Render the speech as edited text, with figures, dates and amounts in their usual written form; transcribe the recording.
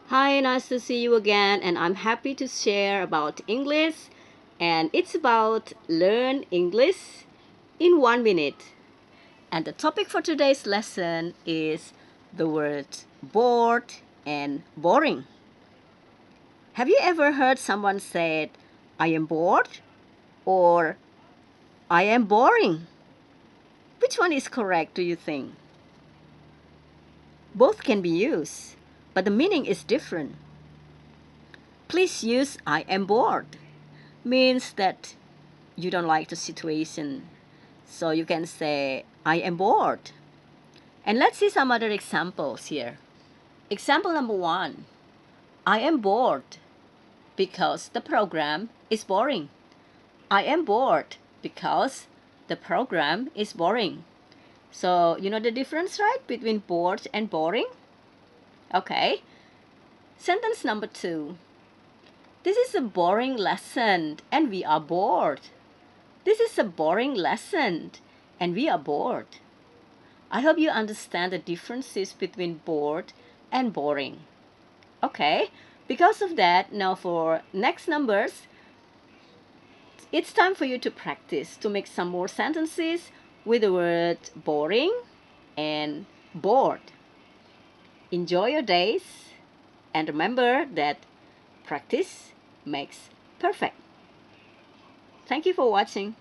Hi, nice to see you again, and I'm happy to share about English, and it's about learn English in 1 minute. And the topic for today's lesson is the word bored and boring. Have you ever heard someone say, I am bored or I am boring? Which one is correct, do you think? Both can be used, but the meaning is different. Please use I am bored. Means that you don't like the situation. So you can say, I am bored. And let's see some other examples here. Example number one, I am bored because the program is boring. I am bored because the program is boring. So you know the difference, right, between bored and boring? Okay. Sentence number two, this is a boring lesson and we are bored. This is a boring lesson and we are bored. I hope you understand the differences between bored and boring. Okay, because of that, now for next numbers, it's time for you to practice to make some more sentences with the word boring and bored. Enjoy your days and remember that practice makes perfect. Thank you for watching.